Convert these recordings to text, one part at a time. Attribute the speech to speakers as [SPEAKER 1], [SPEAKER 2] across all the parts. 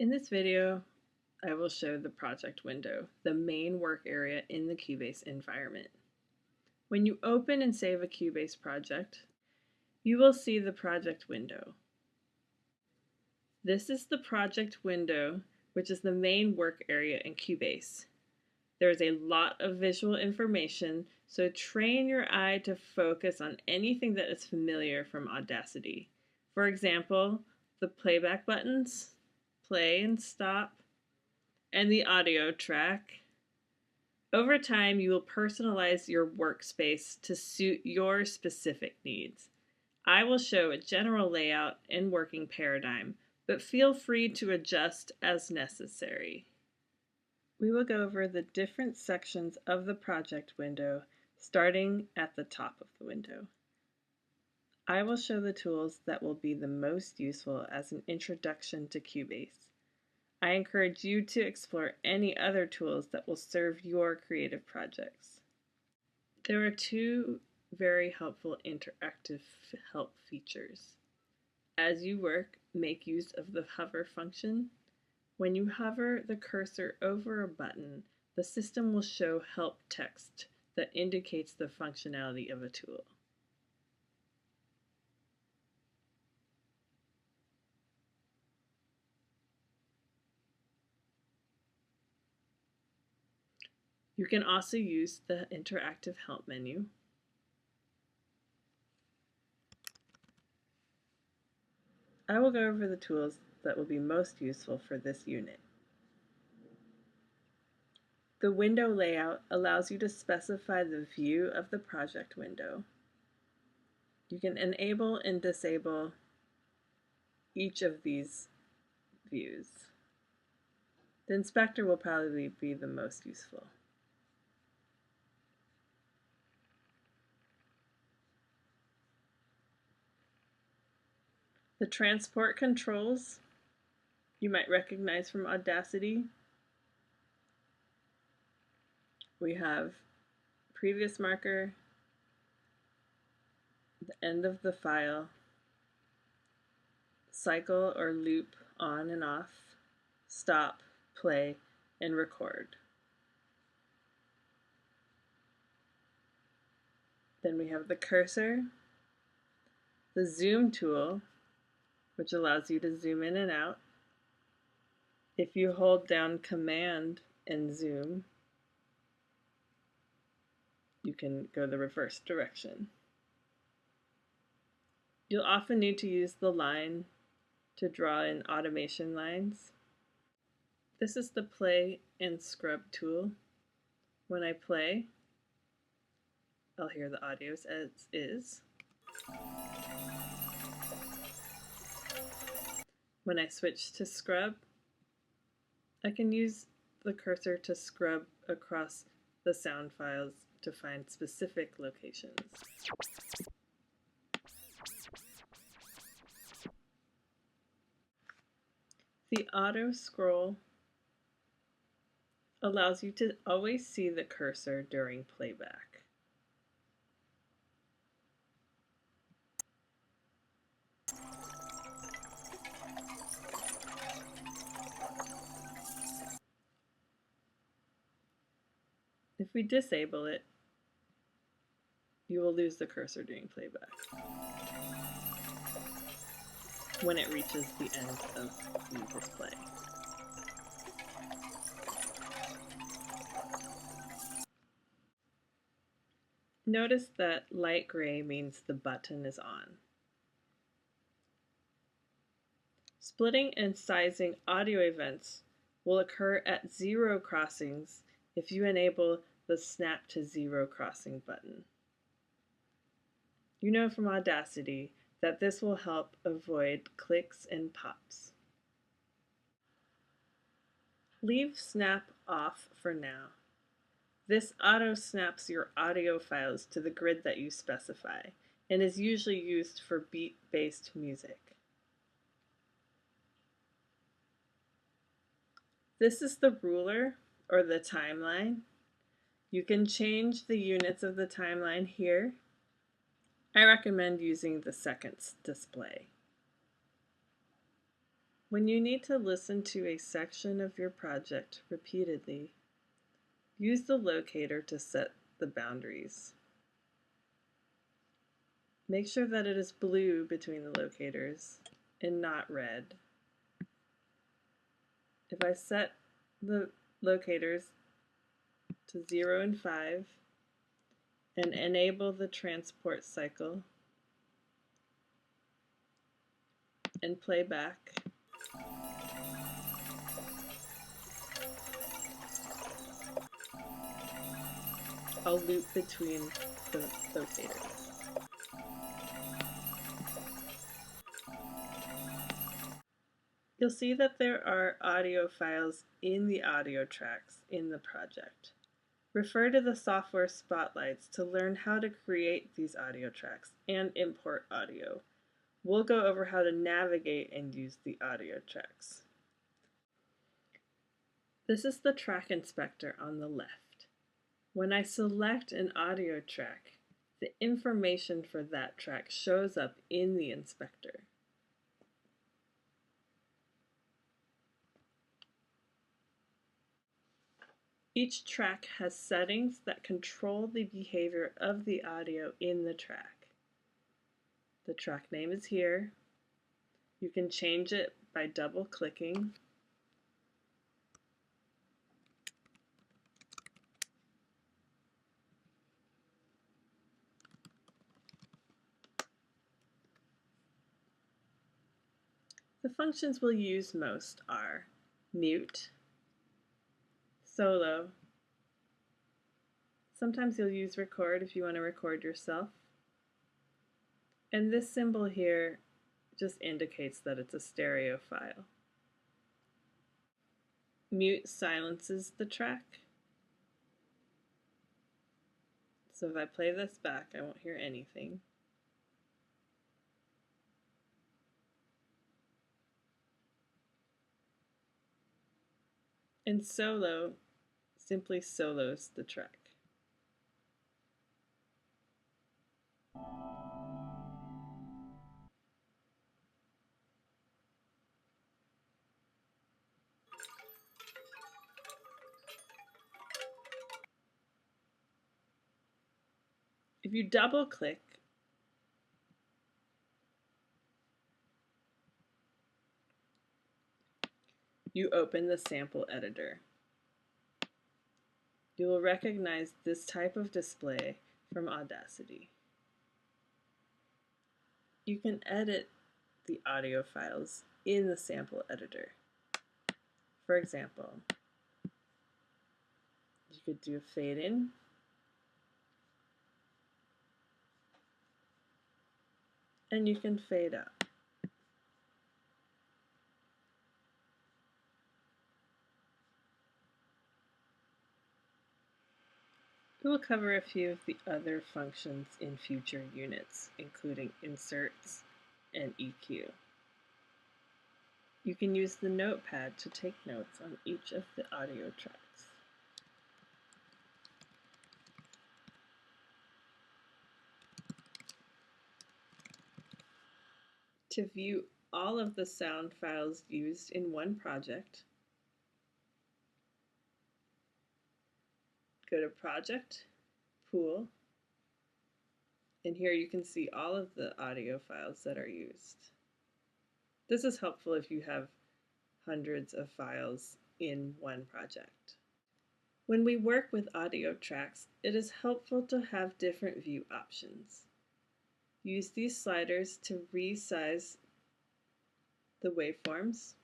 [SPEAKER 1] In this video, I will show the project window, the main work area in the Cubase environment. When you open and save a Cubase project, you will see the project window. This is the project window, which is the main work area in Cubase. There is a lot of visual information, so train your eye to focus on anything that is familiar from Audacity. For example, the playback buttons, play and stop, and the audio track. Over time, you will personalize your workspace to suit your specific needs. I will show a general layout and working paradigm, but feel free to adjust as necessary. We will go over the different sections of the project window, starting at the top of the window. I will show the tools that will be the most useful as an introduction to Cubase. I encourage you to explore any other tools that will serve your creative projects. There are two very helpful interactive help features. As you work, make use of the hover function. When you hover the cursor over a button, the system will show help text that indicates the functionality of a tool. You can also use the interactive help menu. I will go over the tools that will be most useful for this unit. The window layout allows you to specify the view of the project window. You can enable and disable each of these views. The inspector will probably be the most useful. The transport controls you might recognize from Audacity. We have previous marker, the end of the file, cycle or loop on and off, stop, play, and record. Then we have the cursor, the zoom tool, which allows you to zoom in and out. If you hold down Command and zoom, you can go the reverse direction. You'll often need to use the line to draw in automation lines. This is the play and scrub tool. When I play, I'll hear the audio as is. When I switch to scrub, I can use the cursor to scrub across the sound files to find specific locations. The auto scroll allows you to always see the cursor during playback. If we disable it, you will lose the cursor during playback when it reaches the end of the display. Notice that light gray means the button is on. Splitting and sizing audio events will occur at 0 crossings if you enable the Snap to 0 crossing button. You know from Audacity that this will help avoid clicks and pops. Leave Snap off for now. This auto snaps your audio files to the grid that you specify and is usually used for beat-based music. This is the ruler or the timeline. You can change the units of the timeline here. I recommend using the seconds display. When you need to listen to a section of your project repeatedly, use the locator to set the boundaries. Make sure that it is blue between the locators and not red. If I set the locators to 0 and 5 and enable the transport cycle and play back, I'll loop between the locators. You'll see that there are audio files in the audio tracks in the project. Refer to the software spotlights to learn how to create these audio tracks and import audio. We'll go over how to navigate and use the audio tracks. This is the track inspector on the left. When I select an audio track, the information for that track shows up in the inspector. Each track has settings that control the behavior of the audio in the track. The track name is here. You can change it by double-clicking. The functions we'll use most are mute, solo. Sometimes you'll use record if you want to record yourself. And this symbol here just indicates that it's a stereo file. Mute silences the track. So if I play this back, I won't hear anything. And solo simply solos the track. If you double click, you open the sample editor. You will recognize this type of display from Audacity. You can edit the audio files in the sample editor. For example, you could do a fade in, and you can fade out. We will cover a few of the other functions in future units, including inserts and EQ. You can use the notepad to take notes on each of the audio tracks. To view all of the sound files used in one project, go to Project, Pool, and here you can see all of the audio files that are used. This is helpful if you have hundreds of files in one project. When we work with audio tracks, it is helpful to have different view options. Use these sliders to resize the waveforms.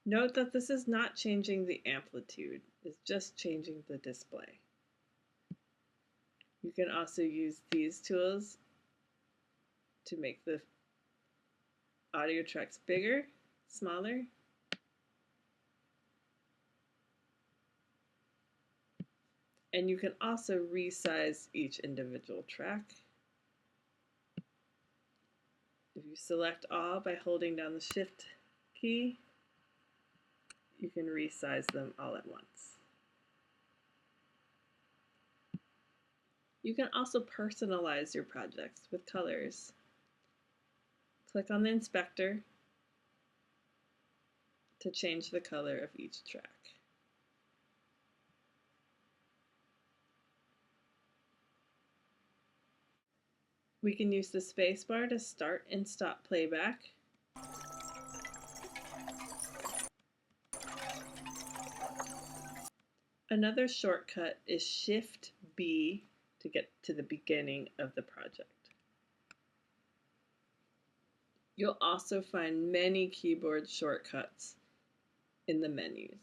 [SPEAKER 1] Note that this is not changing the amplitude, it's just changing the display. You can also use these tools to make the audio tracks bigger, smaller. And you can also resize each individual track. If you select all by holding down the Shift key, you can resize them all at once. You can also personalize your projects with colors. Click on the inspector to change the color of each track. We can use the spacebar to start and stop playback. Another shortcut is Shift B to get to the beginning of the project. You'll also find many keyboard shortcuts in the menus.